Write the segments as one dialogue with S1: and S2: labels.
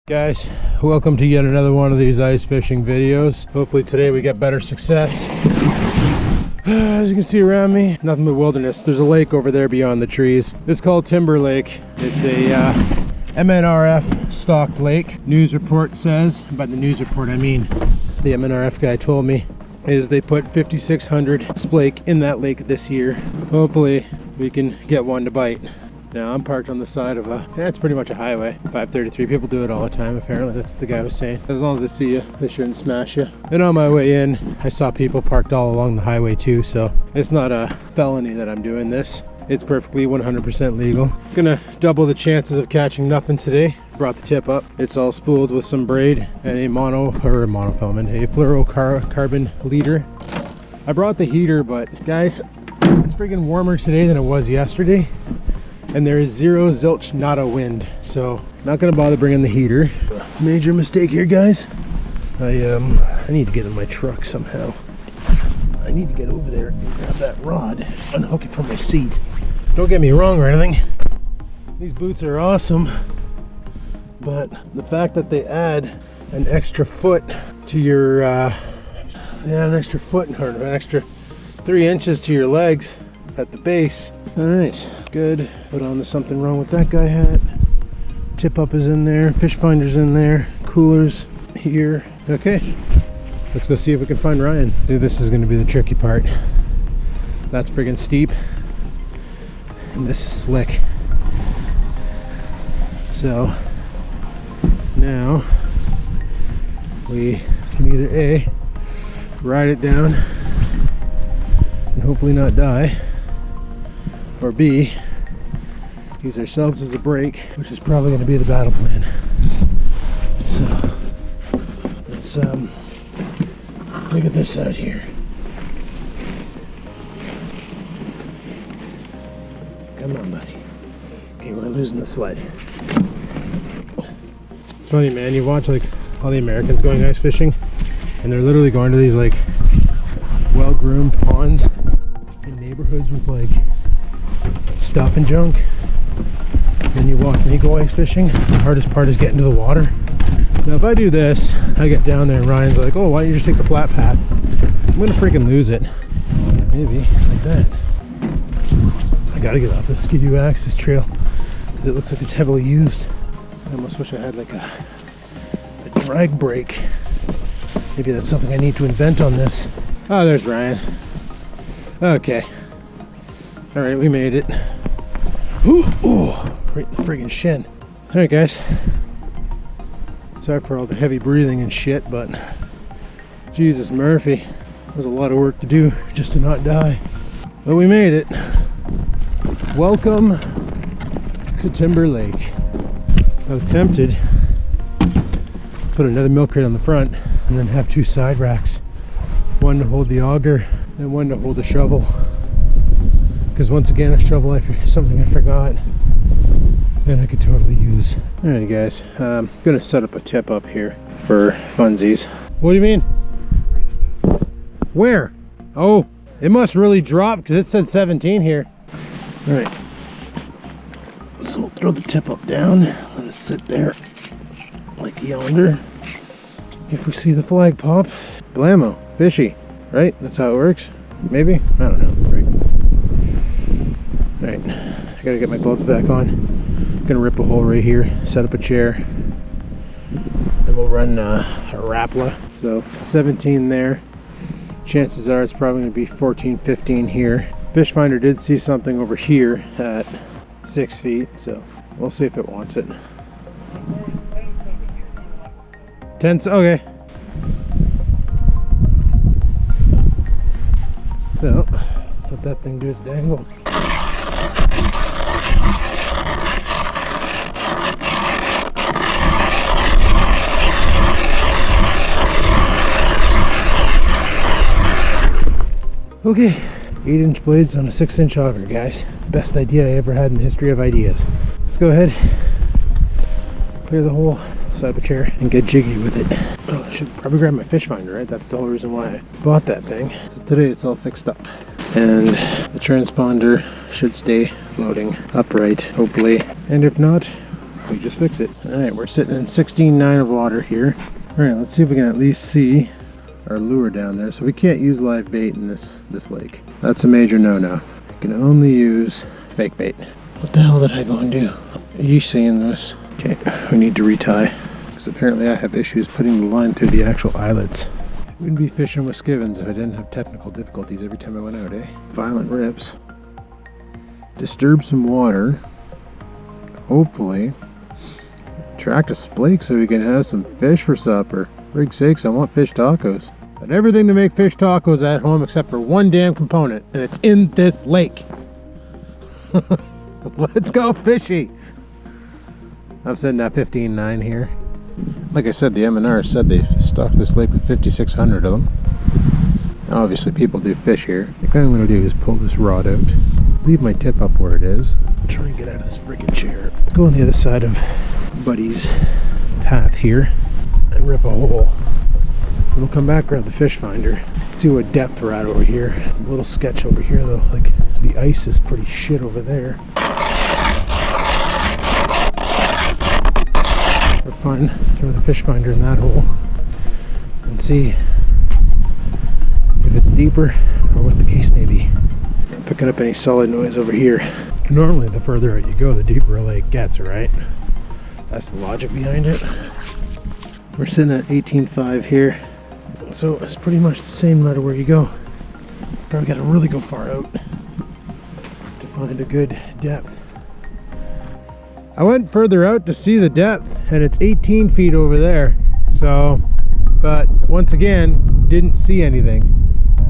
S1: Guys, welcome to yet another one of these ice fishing videos. Hopefully today we get better success. As you can see around me, nothing but wilderness. There's a lake over there beyond the trees. It's called Timber Lake. It's a MNRF stocked lake. News report says, by the news report I mean the MNRF guy told me, is they put 5,600 splake in that lake this year. Hopefully we can get one to bite. Now I'm parked on the side of it's pretty much a highway. 533, people do it all the time apparently, that's what the guy was saying. As long as they see you, they shouldn't smash you. And on my way in, I saw people parked all along the highway too, so it's not a felony that I'm doing this. It's perfectly 100% legal. Gonna double the chances of catching nothing today. Brought the tip up. It's all spooled with some braid and a monofilament, a fluorocarbon leader. I brought the heater, but guys, it's freaking warmer today than it was yesterday. And there is zero zilch nada wind, so not gonna bother bringing the heater. Major mistake here, guys. I need to get in my truck somehow. I need to get over there and grab that rod, unhook it from my seat. Don't get me wrong or anything. These boots are awesome, but the fact that they add an extra foot to your, an extra foot or an extra 3 inches to your legs at the base. All right, good. Put on the something wrong with that guy hat. Tip up is in there, fish finder's in there, coolers here. Okay, let's go see if we can find Ryan. Dude, this is gonna be the tricky part. That's friggin' steep, and this is slick. So now we can either A, ride it down and hopefully not die, or B, use ourselves as a brake, which is probably going to be the battle plan. So let's figure this out here. Come on, buddy. Okay, we're losing the sled. It's funny, man, you watch like all the Americans going ice fishing and they're literally going to these like well-groomed ponds in neighborhoods with like stuff and junk. Then you watch me go ice fishing. The hardest part is getting to the water. Now if I do this, I get down there and Ryan's like, oh, why don't you just take the flat path? I'm gonna freaking lose it. Maybe like that. I gotta get off the Skivinz access trail because it looks like it's heavily used. I almost wish I had like a drag brake. Maybe that's something I need to invent on this. Oh, there's Ryan. Okay. All right, we made it. Ooh, right in the friggin' shin. All right, guys. Sorry for all the heavy breathing and shit, but Jesus Murphy, there's a lot of work to do just to not die. But we made it. Welcome to Timber Lake. I was tempted to put another milk crate on the front and then have 2 side racks. One to hold the auger and one to hold the shovel. Because once again, a shovel is something I forgot and I could totally use. Alrighty guys, I'm gonna set up a tip up here for funsies. What do you mean? Where? Oh, it must really drop because it said 17 here. Alright, so we'll throw the tip up down, let it sit there like yonder. If we see the flag pop, blammo, fishy, right? That's how it works? Maybe? I don't know. Alright, I gotta get my gloves back on. I'm gonna rip a hole right here, set up a chair, and we'll run a Rapala. So 17 there. Chances are it's probably gonna be 14, 15 here. Fish finder did see something over here at 6 feet, so we'll see if it wants it. 10, okay. So, let that thing do its dangle. Okay, 8-inch blades on a 6-inch auger, guys. Best idea I ever had in the history of ideas. Let's go ahead, clear the whole side of a chair, and get jiggy with it. Oh, I should probably grab my fish finder, right? That's the whole reason why I bought that thing. So today it's all fixed up. And the transponder should stay floating upright, hopefully. And if not, we just fix it. All right, we're sitting in 16.9 of water here. All right, let's see if we can at least see our lure down there. So we can't use live bait in this lake. That's a major no-no. You can only use fake bait. What the hell did I go and do? Are you seeing this? Okay, we need to retie. Because apparently I have issues putting the line through the actual eyelets. Wouldn't be fishing with Skivinz if I didn't have technical difficulties every time I went out, eh? Violent rips. Disturb some water. Hopefully. Attract a splake so we can have some fish for supper. For Frig's sakes, I want fish tacos. Got everything to make fish tacos at home except for one damn component, and it's in this lake. Let's go fishing. I'm sitting at 15.9 here. Like I said, the M&R said they stocked this lake with 5,600 of them. Now, obviously, people do fish here. I think what I'm going to do is pull this rod out, leave my tip up where it is, try and get out of this freaking chair, go on the other side of Buddy's path here, and rip a hole. And we'll come back, grab the fish finder, see what depth we're at over here. A little sketch over here, though. Like, the ice is pretty shit over there. Fun, throw the fish finder in that hole and see if it's deeper or what the case may be. Not picking up any solid noise over here. Normally the further out you go, the deeper a lake gets, right? That's the logic behind it. We're sitting at 18.5 here, so it's pretty much the same no matter where you go. Probably got to really go far out to find a good depth. I went further out to see the depth, and it's 18 feet over there. So, but once again, didn't see anything.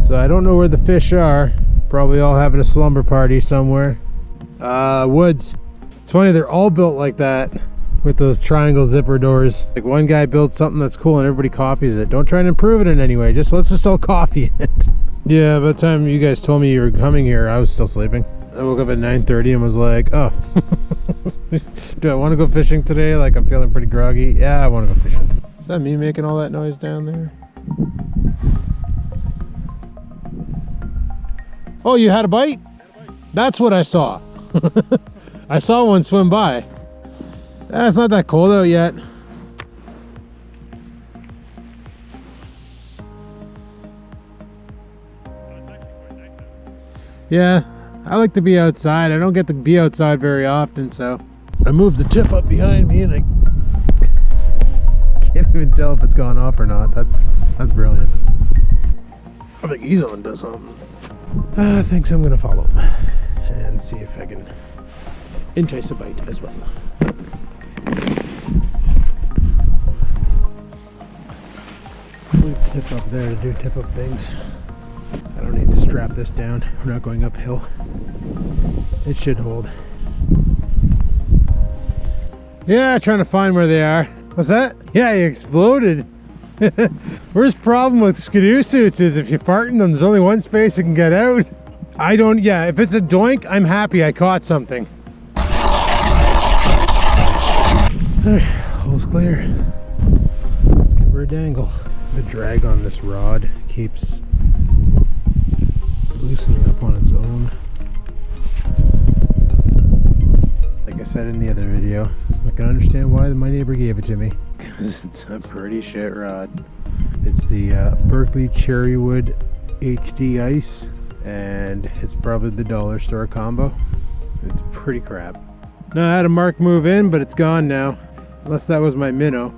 S1: So I don't know where the fish are. Probably all having a slumber party somewhere. Woods. It's funny, they're all built like that with those triangle zipper doors. Like one guy built something that's cool and everybody copies it. Don't try and improve it in any way. Let's just all copy it. Yeah, by the time you guys told me you were coming here, I was still sleeping. I woke up at 9:30 and was like, oh. Do I want to go fishing today? Like, I'm feeling pretty groggy. Yeah, I want to go fishing. Is that me making all that noise down there? Oh, you had a bite? That's what I saw. I saw one swim by. It's not that cold out yet. Yeah, I like to be outside. I don't get to be outside very often, so I moved the tip up behind me and I can't even tell if it's gone off or not. That's brilliant. I think he's on to something. I think I'm gonna follow him and see if I can entice a bite as well. Leave the tip up there to do tip up things. I don't need to strap this down. We're not going uphill. It should hold. Yeah, trying to find where they are. What's that? Yeah, he exploded. Worst problem with Skidoo suits is if you fart in them, there's only one space that can get out. Yeah, if it's a doink, I'm happy I caught something. Alright, hole's clear. Let's give her a dangle. The drag on this rod keeps loosening up on its own. Like I said in the other video, I can understand why my neighbor gave it to me. Because it's a pretty shit rod. It's the Berkeley Cherrywood HD Ice, and it's probably the dollar store combo. It's pretty crap. Now I had a mark move in, but it's gone now. Unless that was my minnow.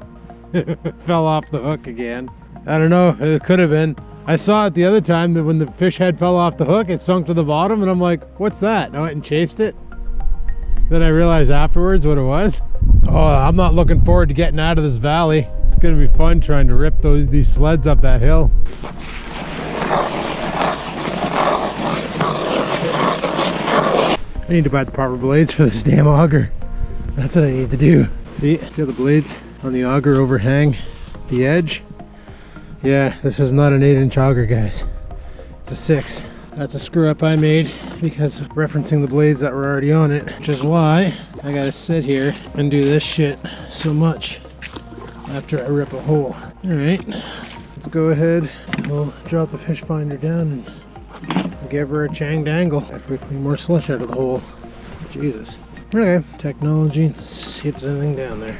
S1: It fell off the hook again. I don't know, it could have been. I saw it the other time that when the fish head fell off the hook, it sunk to the bottom, and I'm like, what's that? And I went and chased it. Then I realized afterwards what it was. Oh, I'm not looking forward to getting out of this valley. It's gonna be fun trying to rip these sleds up that hill. I need to buy the proper blades for this damn auger. That's what I need to do. See how the blades on the auger overhang the edge? Yeah, this is not an 8-inch auger, guys. It's a 6. That's a screw up I made because of referencing the blades that were already on it, which is why I gotta sit here and do this shit so much after I rip a hole. Alright, let's go ahead. We'll drop the fish finder down and give her a chang dangle after we clean more slush out of the hole. Jesus. Okay, technology. Let's see if there's anything down there.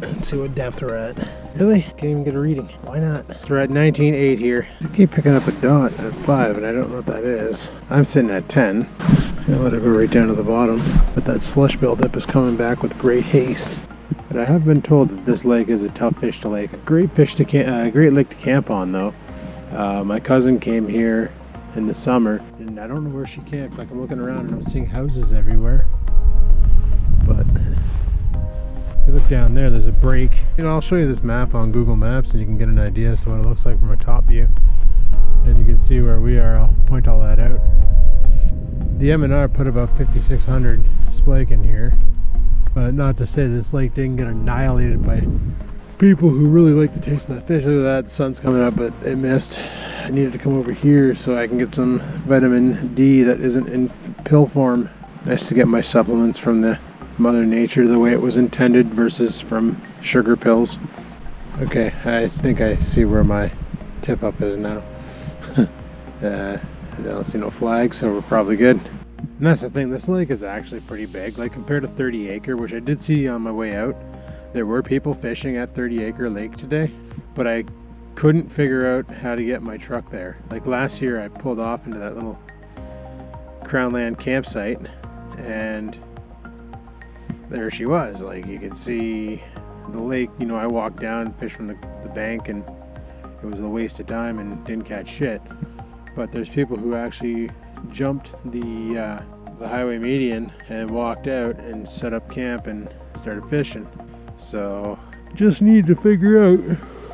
S1: Let's see what depth we're at. Really? Can't even get a reading. Why not? So we're at 19.8 here. I keep picking up a dot at 5, and I don't know what that is. I'm sitting at 10. I'll let it go right down to the bottom. But that slush buildup is coming back with great haste. But I have been told that this lake is a tough fish to lake. A great lake to camp on, though. My cousin came here in the summer, and I don't know where she camped. Like, I'm looking around and I'm seeing houses everywhere. But if you look down there, there's a break. I'll show you this map on Google Maps, and you can get an idea as to what it looks like from a top view. And you can see where we are. I'll point all that out. The M&R put about 5,600 splake in here. But not to say this lake didn't get annihilated by people who really like the taste of that fish. Look at that, the sun's coming up, but it missed. I needed to come over here so I can get some vitamin D that isn't in pill form. Nice to get my supplements from the Mother Nature the way it was intended versus from sugar pills. Okay, I think I see where my tip up is now. I don't see no flags, so we're probably good. And that's the thing, this lake is actually pretty big, like compared to 30 acre, which I did see on my way out. There were people fishing at 30 acre lake today, but I couldn't figure out how to get my truck there. Like last year I pulled off into that little Crownland campsite, and there she was. Like, you could see the lake. I walked down, fished from the bank, and it was a waste of time and didn't catch shit. But there's people who actually jumped the highway median and walked out and set up camp and started fishing. So just need to figure out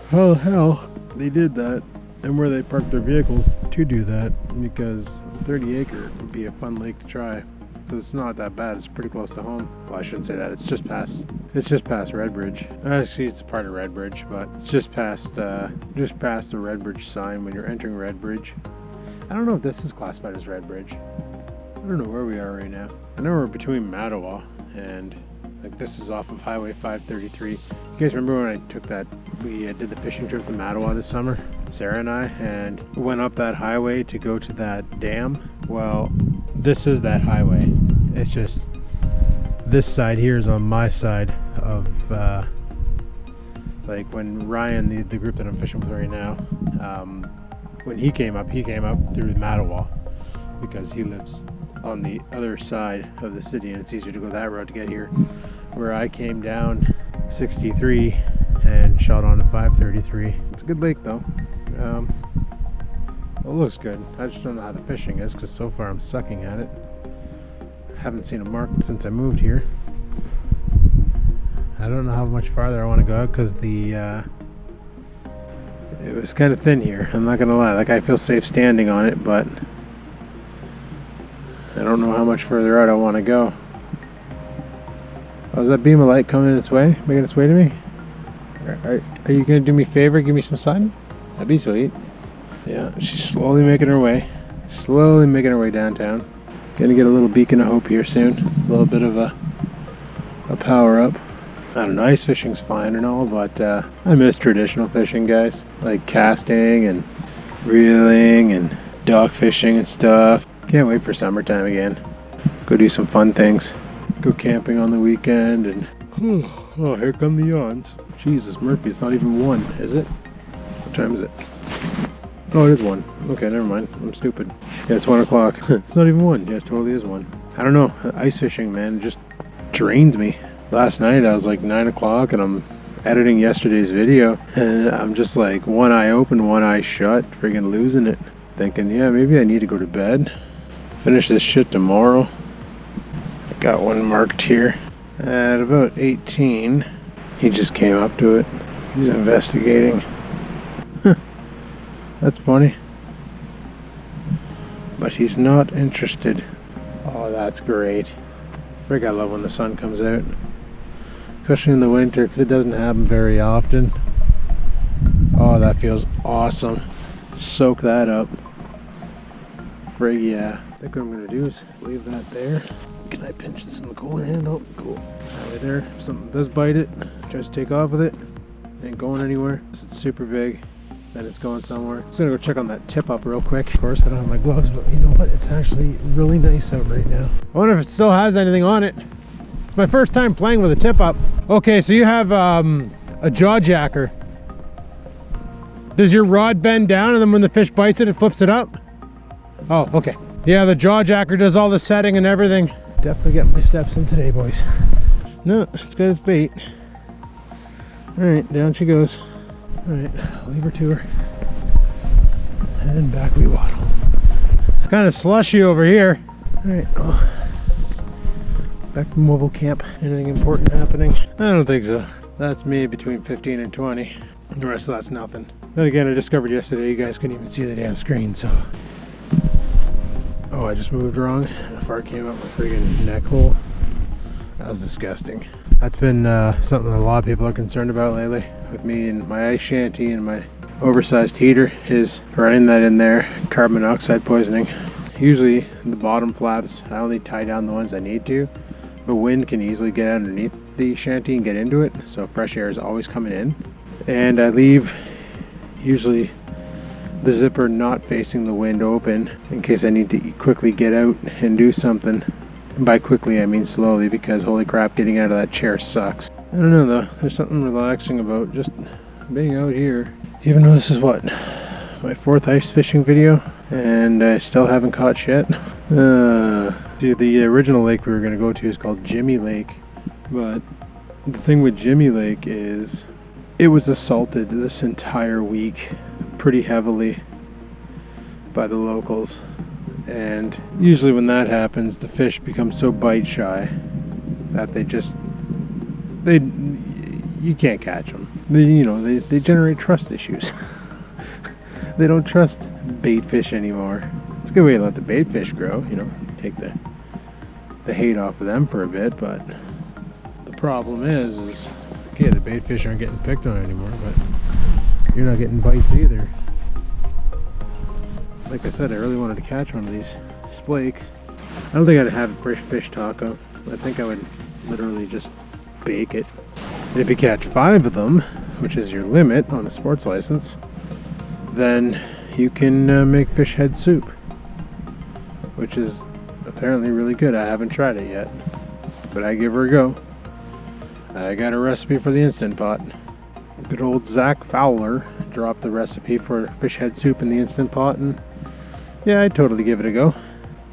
S1: how the hell they did that and where they parked their vehicles to do that, because 30 acre would be a fun lake to try. So it's not that bad. It's pretty close to home. Well, I shouldn't say that. It's just past Redbridge. Actually, it's a part of Redbridge, but it's just past the Redbridge sign when you're entering Redbridge. I don't know if this is classified as Redbridge. I don't know where we are right now. I know we're between Mattawa and this is off of Highway 533. You guys remember when I took that? We did the fishing trip to Mattawa this summer, Sarah and I, and went up that highway to go to that dam. Well, this is that highway. It's just this side here is on my side of like when Ryan, the group that I'm fishing with right now, when he came up through Mattawa because he lives on the other side of the city and it's easier to go that road to get here. Where I came down 63 and shot on to 533. It's a good lake though. It looks good. I just don't know how the fishing is because so far I'm sucking at it. I haven't seen a mark since I moved here. I don't know how much farther I want to go out because it was kind of thin here. I'm not gonna lie. Like, I feel safe standing on it, but I don't know how much further out I want to go. Oh, is that beam of light coming its way? Making its way to me? Are you going to do me a favor? Give me some sun? That'd be sweet. Yeah, she's slowly making her way. Slowly making her way downtown. Gonna get a little beacon of hope here soon. A little bit of a power up. I don't know, ice fishing's fine and all, but I miss traditional fishing, guys. Like casting and reeling and dock fishing and stuff. Can't wait for summertime again. Go do some fun things. Go camping on the weekend and... Oh, here come the yawns. Jesus, Murphy, it's not even 1, is it? What time is it? Oh, it is 1. Okay, never mind. I'm stupid. Yeah, it's 1 o'clock. It's not even 1. Yeah, it totally is 1. I don't know. Ice fishing, man, just drains me. Last night, I was like 9 o'clock and I'm editing yesterday's video. And I'm just like one eye open, one eye shut, friggin' losing it. Thinking, yeah, maybe I need to go to bed. Finish this shit tomorrow. I got one marked here. At about 18, he just came up to it. He's investigating. That's funny. But he's not interested. Oh, that's great. Frig, I love when the sun comes out. Especially in the winter, because it doesn't happen very often. Oh, that feels awesome. Soak that up. Frig, yeah. I think what I'm going to do is leave that there. Can I pinch this in the cooler handle? Cool. Right there. If something does bite it, tries to take off with it. Ain't going anywhere. It's super big. Then it's going somewhere. I'm just gonna go check on that tip up real quick. Of course, I don't have my gloves, but you know what? It's actually really nice out right now. I wonder if it still has anything on it. It's my first time playing with a tip up. Okay, so you have a jaw jacker. Does your rod bend down and then when the fish bites it, it flips it up? Oh, okay. Yeah, the jaw jacker does all the setting and everything. Definitely getting my steps in today, boys. No, it's got its bait. All right, down she goes. All right, leave her to her. And back we waddle. It's kind of slushy over here. All right, back to mobile camp. Anything important happening? I don't think so. That's me between 15 and 20. The rest of that's nothing. Then again, I discovered yesterday you guys couldn't even see the damn screen, so. Oh, I just moved wrong. A fart came up my friggin' neck hole. That was disgusting. That's been something that a lot of people are concerned about lately with me and my ice shanty and my oversized heater is running that in there, carbon monoxide poisoning. Usually the bottom flaps, I only tie down the ones I need to, but wind can easily get underneath the shanty and get into it, so fresh air is always coming in. And I leave usually the zipper not facing the wind open in case I need to quickly get out and do something. And by quickly I mean slowly, because holy crap, getting out of that chair sucks. I don't know though, there's something relaxing about just being out here. Even though this is what, my 4th ice fishing video and I still haven't caught shit. See, the original lake we were going to go to is called Jimmy Lake, but the thing with Jimmy Lake is it was assaulted this entire week pretty heavily by the locals, and usually when that happens the fish become so bite shy that you can't catch them. They generate trust issues. They don't trust bait fish anymore. It's a good way to let the bait fish grow, take the hate off of them for a bit, but the problem is okay, the bait fish aren't getting picked on anymore, but you're not getting bites either. Like I said, I really wanted to catch one of these splakes. I don't think I'd have a fresh fish taco. I think I would literally just bake it. And if you catch 5 of them, which is your limit on a sports license, then you can make fish head soup, which is apparently really good. I haven't tried it yet, but I give her a go. I got a recipe for the Instant Pot. Good old Zach Fowler dropped the recipe for fish head soup in the Instant Pot, and yeah, I'd totally give it a go.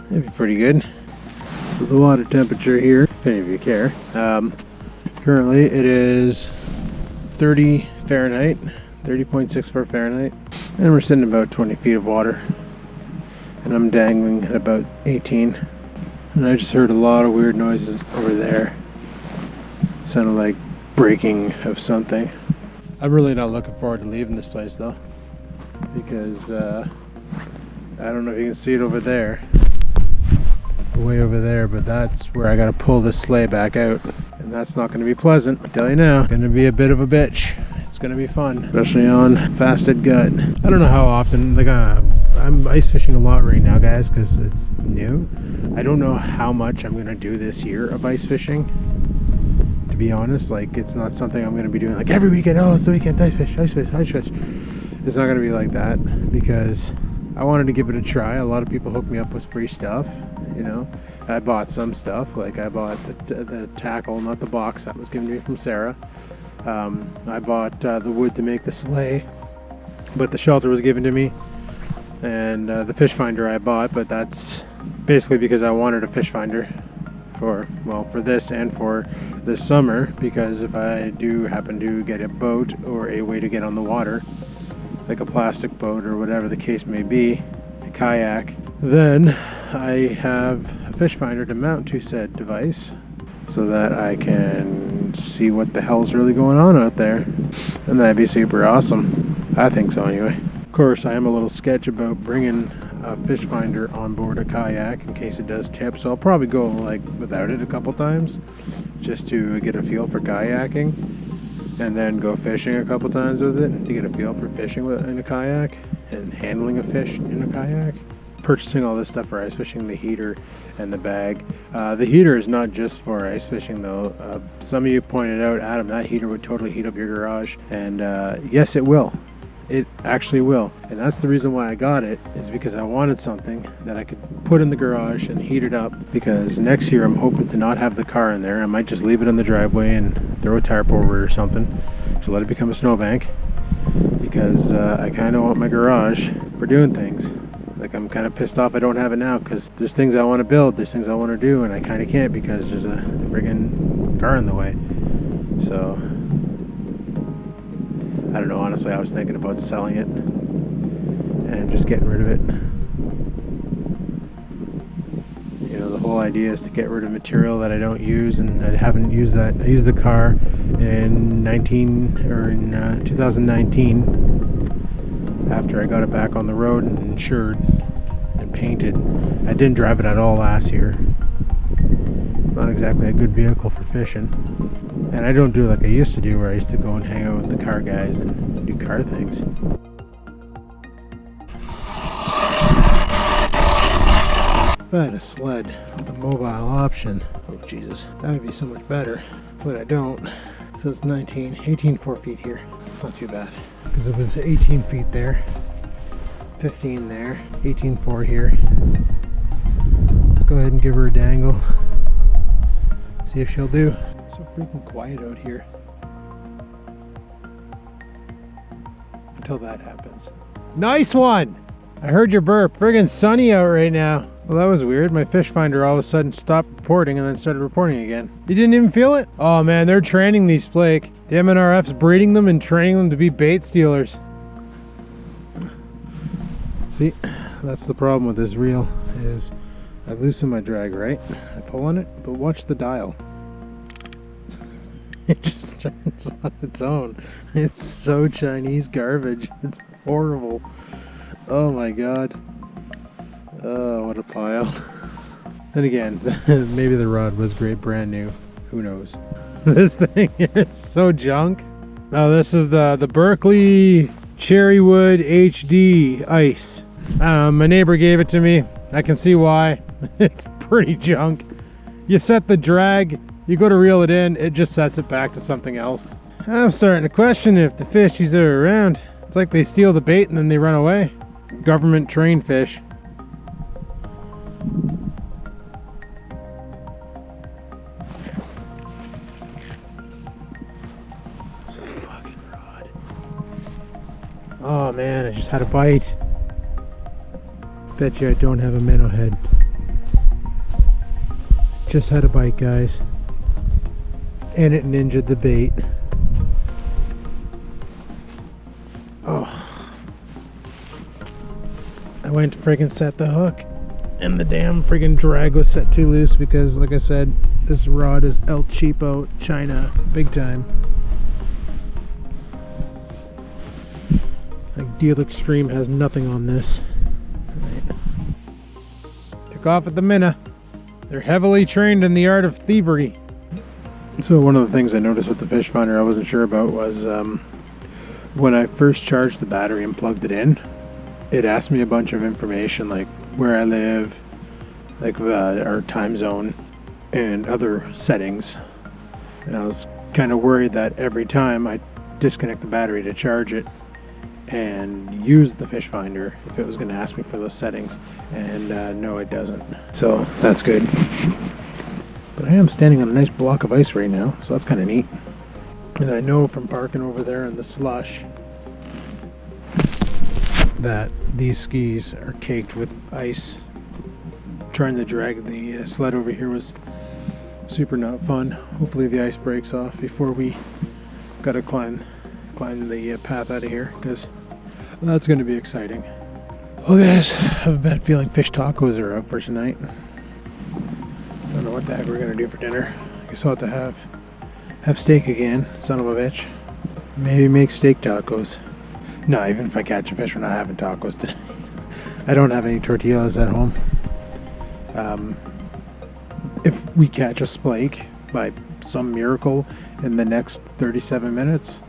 S1: It'd be pretty good. So the water temperature here, if any of you care, currently it is 30 Fahrenheit, 30.64 Fahrenheit, and we're sitting about 20 feet of water, and I'm dangling at about 18, and I just heard a lot of weird noises over there. Sounded like breaking of something. I'm really not looking forward to leaving this place though, because I don't know if you can see it over there, way over there, but that's where I gotta pull this sleigh back out, and that's not going to be pleasant, I tell you now. Going to be a bit of a bitch. It's going to be fun, especially on fasted gut. I don't know how often, I'm ice fishing a lot right now, guys, because it's new. I don't know how much I'm going to do this year of ice fishing, to be honest. It's not something I'm going to be doing every weekend. Oh, it's the weekend, ice fish. It's not going to be like that, because I wanted to give it a try. A lot of people hook me up with free stuff, I bought some stuff, I bought the tackle, not the box, that was given to me from Sarah. I bought the wood to make the sleigh, but the shelter was given to me, and the fish finder I bought, but that's basically because I wanted a fish finder for this and for this summer, because if I do happen to get a boat or a way to get on the water, like a plastic boat or whatever the case may be, a kayak, then I have a fish finder to mount to said device so that I can see what the hell's really going on out there, and that'd be super awesome. I think so anyway. Of course, I am a little sketch about bringing a fish finder on board a kayak in case it does tip, so I'll probably go without it a couple times just to get a feel for kayaking, and then go fishing a couple times with it to get a feel for fishing in a kayak and handling a fish in a kayak. Purchasing all this stuff for ice fishing, the heater and the bag. The heater is not just for ice fishing though. Some of you pointed out, Adam, that heater would totally heat up your garage, and yes, it will. it actually will. And that's the reason why I got it, is because I wanted something that I could put in the garage and heat it up, because next year I'm hoping to not have the car in there. I might just leave it in the driveway and throw a tarp over it or something, to let it become a snowbank, because I kind of want my garage for doing things. Like, I'm kind of pissed off I don't have it now, because there's things I want to build, there's things I want to do, and I kind of can't because there's a friggin' car in the way. So I don't know, honestly, I was thinking about selling it and just getting rid of it. You know, the whole idea is to get rid of material that I don't use, and I haven't used that. I used the car in 2019 after I got it back on the road and insured and painted. I didn't drive it at all last year. Not exactly a good vehicle for fishing. And I don't do like I used to do, where I used to go and hang out with the car guys and do car things. If I had a sled with a mobile option, oh Jesus, that would be so much better. But I don't. So it's 18 4 feet here. It's not too bad, because it was 18 feet there, 15 there, 18.4 here. Let's go ahead and give her a dangle. See if she'll do. So freaking quiet out here until that happens. Nice one! I heard your burp. Friggin' sunny out right now. Well, that was weird. My fish finder all of a sudden stopped reporting and then started reporting again. You didn't even feel it? Oh man, they're training these flake. The MNRF's breeding them and training them to be bait stealers. See, that's the problem with this reel, is I loosen my drag, right? I pull on it, but watch the dial. It just turns on its own. It's so Chinese garbage. It's horrible. Oh my god. Oh, what a pile. And again, maybe the rod was great brand new. Who knows? This thing here is so junk. Oh, this is the Berkeley Cherrywood HD ice. My neighbor gave it to me. I can see why. It's pretty junk. You set the drag, you go to reel it in, it just sets it back to something else. I'm starting to question if the fishies are around. It's like they steal the bait and then they run away. Government trained fish. This fucking rod. Oh man, I just had a bite. Bet you I don't have a minnow head. Just had a bite, guys. And it ninja'd the bait. Oh. I went to friggin' set the hook, and the damn friggin' drag was set too loose because, like I said, this rod is El Cheapo China big time. Like Deal Extreme has nothing on this. Right. Took off at the minnow. They're heavily trained in the art of thievery. So one of the things I noticed with the fish finder I wasn't sure about was when I first charged the battery and plugged it in, it asked me a bunch of information like where I live, like our time zone, and other settings. And I was kind of worried that every time I disconnect the battery to charge it and use the fish finder, if it was going to ask me for those settings. And no, it doesn't. So that's good. But I am standing on a nice block of ice right now, so that's kind of neat. And I know from parking over there in the slush that these skis are caked with ice. Trying to drag the sled over here was super not fun. Hopefully the ice breaks off before we gotta climb the path out of here, because that's going to be exciting. Well guys, I have a bad feeling fish tacos are up for tonight. I don't know what the heck we're going to do for dinner. I guess I'll have to have steak again, son of a bitch. Maybe make steak tacos. No, even if I catch a fish, we're not having tacos today. I don't have any tortillas at home. If we catch a splake by some miracle in the next 37 minutes,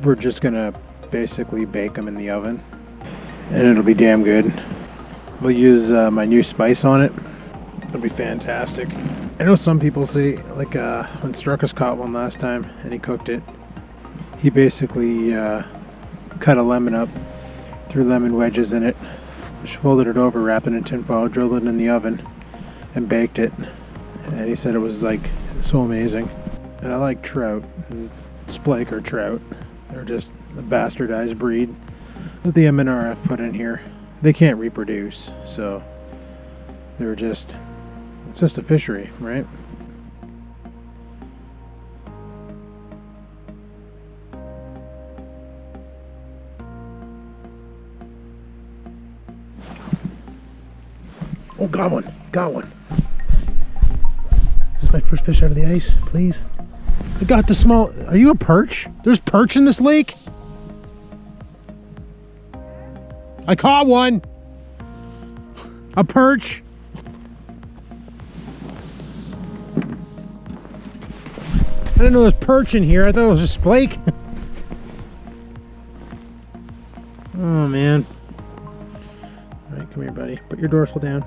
S1: we're just gonna basically bake them in the oven, and it'll be damn good. We'll use my new spice on it. It'll be fantastic. I know some people say, like when Struckus caught one last time and he cooked it, He basically cut a lemon up, threw lemon wedges in it, folded it over, wrapped it in tin foil, drilled it in the oven, and baked it. And he said it was like so amazing. And I like trout, and splake or trout. They're just a bastardized breed that the MNRF put in here. They can't reproduce, so it's just a fishery, right? Oh, got one. Got one. Is this my first fish out of the ice? Please. I got the small... Are you a perch? There's perch in this lake? I caught one. A perch. I didn't know there was perch in here. I thought it was just splake. Oh, man. All right, come here, buddy. Put your dorsal down.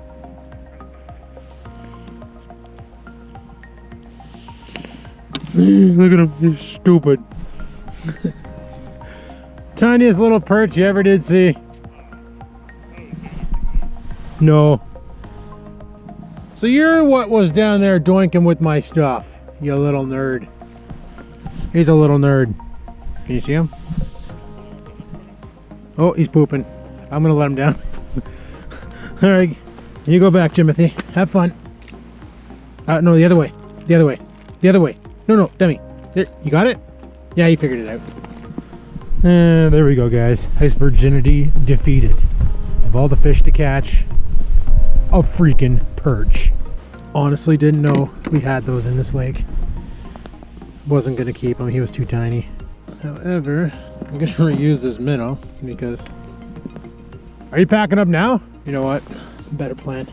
S1: Look at him, he's stupid. Tiniest little perch you ever did see. No. So you're what was down there doinking with my stuff, you little nerd. He's a little nerd. Can you see him? Oh, he's pooping. I'm gonna let him down. All right, you go back, Timothy. Have fun. No, the other way. The other way. The other way. No, Demi. There, you got it? Yeah, you figured it out. There we go, guys. Ice virginity defeated. Of all the fish to catch, a freaking perch. Honestly, didn't know we had those in this lake. Wasn't gonna keep him. He was too tiny. However, I'm gonna reuse this minnow because... Are you packing up now? You know what? Better plan.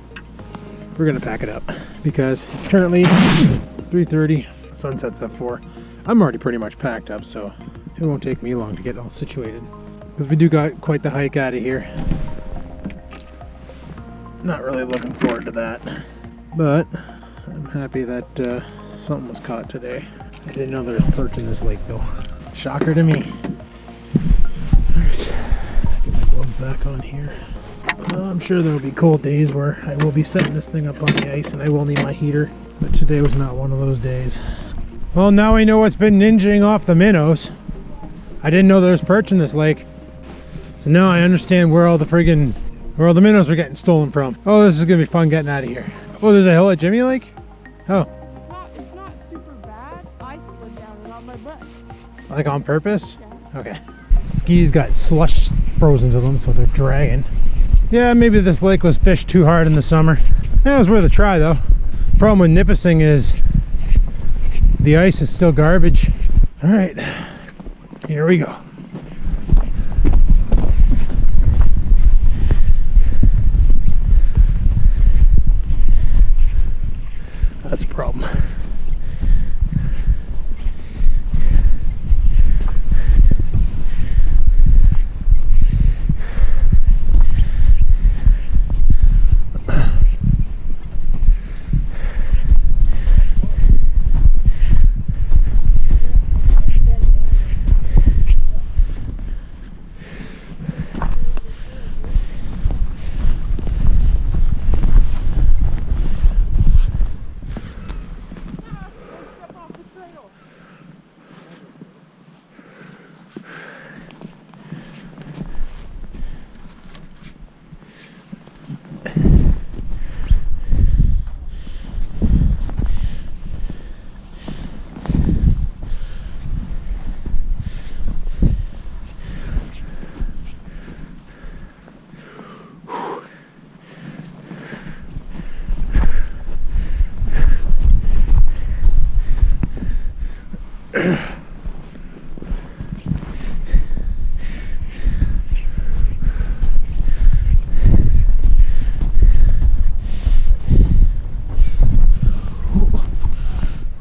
S1: We're gonna pack it up because it's currently 3:30. Sunset's at 4. I'm already pretty much packed up, so it won't take me long to get all situated because we do got quite the hike out of here. Not really looking forward to that, but I'm happy that something was caught today. I didn't know there was perch in this lake though. Shocker to me. Alright, get my gloves back on here. I'm sure there will be cold days where I will be setting this thing up on the ice and I will need my heater, but today was not one of those days. Well, now I know what's been ninjaing off the minnows. I didn't know there was perch in this lake. So now I understand where all the minnows were getting stolen from. Oh, this is gonna be fun getting out of here. Oh, there's a hill at Jimmy Lake? Oh.
S2: It's not super bad. I slid down it on my butt.
S1: Like on purpose?
S2: Yeah.
S1: Okay. Skis got slush frozen to them, so they're dragging. Yeah, maybe this lake was fished too hard in the summer. Yeah, it was worth a try though. Problem with Nipissing is the ice is still garbage. All right, here we go. That's a problem.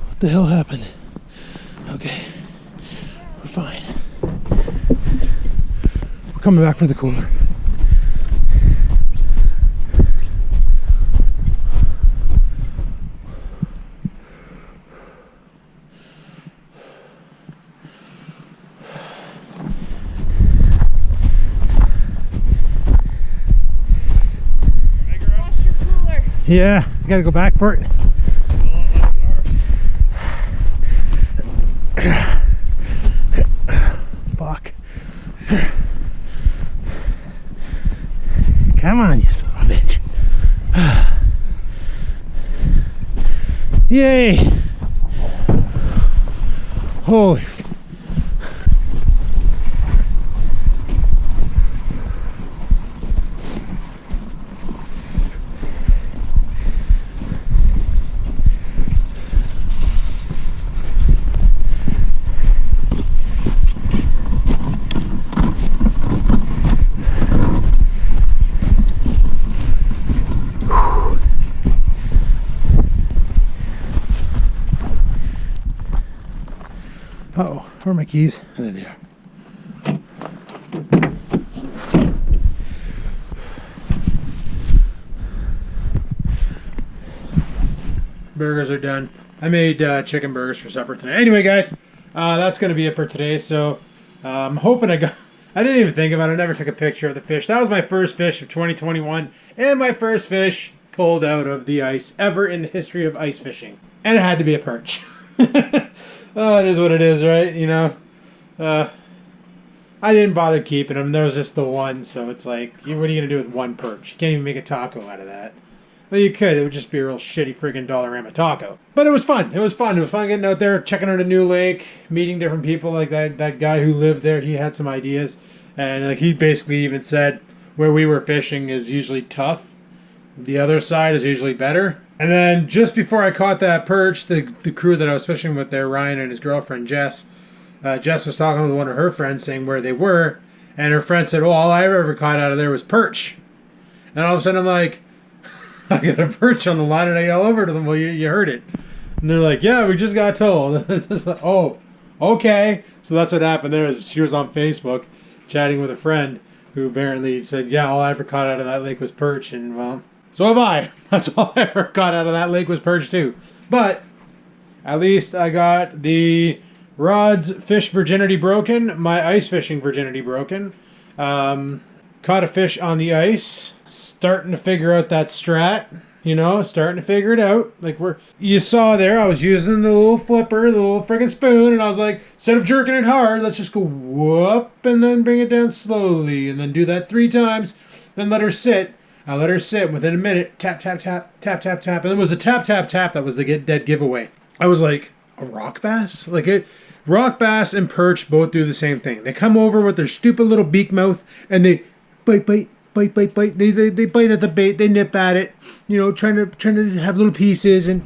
S1: What the hell happened? Okay, we're fine. We're coming back for the cooler. Yeah, I gotta go back for it. Fuck. Come on, you son of a bitch. Yay! Holy. Uh-oh, where are my keys? There they are. Burgers are done. I made chicken burgers for supper tonight. Anyway, guys, that's going to be it for today. So I'm hoping I didn't even think about it. I never took a picture of the fish. That was my first fish of 2021 and my first fish pulled out of the ice ever in the history of ice fishing. And it had to be a perch. Oh, it is what it is, right? You know, I didn't bother keeping them. There was just the one, so it's like, what are you gonna do with one perch? You can't even make a taco out of that. Well, you could. It would just be a real shitty friggin' Dollarama taco. But it was fun. It was fun. It was fun getting out there, checking out a new lake, meeting different people. Like that guy who lived there, he had some ideas, and like he basically even said where we were fishing is usually tough. The other side is usually better. And then just before I caught that perch, the crew that I was fishing with there, Ryan and his girlfriend Jess, Jess was talking with one of her friends saying where they were, and her friend said, "Oh, all I ever caught out of there was perch." And all of a sudden I'm like, I got a perch on the line, and I yell over to them, "Well, you heard it." And they're like, "Yeah, we just got told." Oh, okay. So that's what happened there. Is she was on Facebook chatting with a friend who apparently said, "Yeah, all I ever caught out of that lake was perch," and well, so have I. That's all I ever caught out of that lake was perch too. But at least I got the rod's fish virginity broken, my ice fishing virginity broken. Caught a fish on the ice. Starting to figure out that strat. You know, starting to figure it out. Like you saw there, I was using the little flipper, the little friggin' spoon, and I was like, instead of jerking it hard, let's just go whoop and then bring it down slowly, and then do that 3 times. Then let her sit. I let her sit. Within a minute, tap, tap, tap, tap, tap, tap. And it was a tap, tap, tap that was the dead giveaway. I was like, a rock bass? Rock bass and perch both do the same thing. They come over with their stupid little beak mouth, and they bite, bite, bite, bite, bite. They bite at the bait. They nip at it, you know, trying to have little pieces and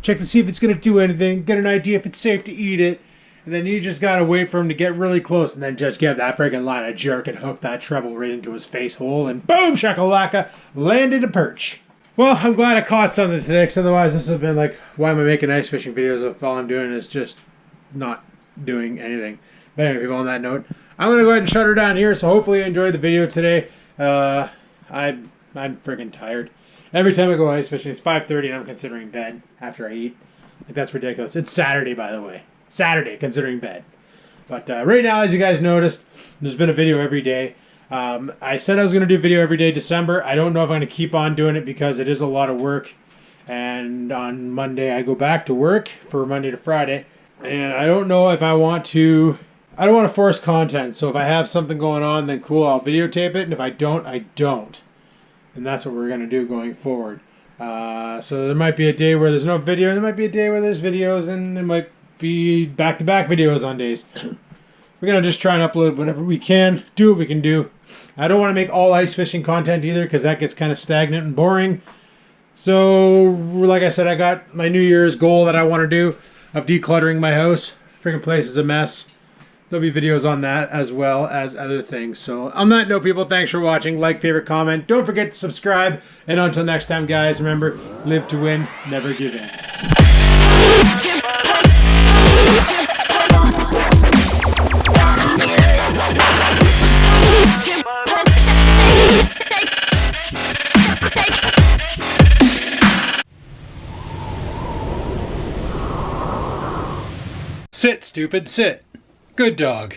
S1: check to see if it's going to do anything, get an idea if it's safe to eat it. And then you just gotta wait for him to get really close and then just give that friggin' line a jerk and hook that treble right into his face hole and boom, shakalaka, landed a perch. Well, I'm glad I caught something today, because otherwise this would have been like, why am I making ice fishing videos if all I'm doing is just not doing anything? But anyway, people, on that note, I'm gonna go ahead and shut her down here, so hopefully you enjoyed the video today. I'm friggin' tired. Every time I go ice fishing, it's 5:30 and I'm considering bed after I eat. Like, that's ridiculous. It's Saturday, by the way. Saturday, considering bed. But right now, as you guys noticed, there's been a video every day. I said I was going to do a video every day December. I don't know if I'm going to keep on doing it because it is a lot of work. And on Monday, I go back to work for Monday to Friday. And I don't know if I want to... I don't want to force content. So if I have something going on, then cool, I'll videotape it. And if I don't, I don't. And that's what we're going to do going forward. So there might be a day where there's no video. And there might be a day where there's videos. And it might be back-to-back videos on days. We're going to just try and upload whenever we can, do what we can do. I don't want to make all ice fishing content either, because that gets kind of stagnant and boring. So, like I said, I got my New Year's goal that I want to do of decluttering my house. Freaking place is a mess. There'll be videos on that as well as other things. So, on that note, people, thanks for watching. Like, favorite, comment. Don't forget to subscribe. And until next time, guys, remember, live to win, never give in. Sit, stupid, sit. Good dog.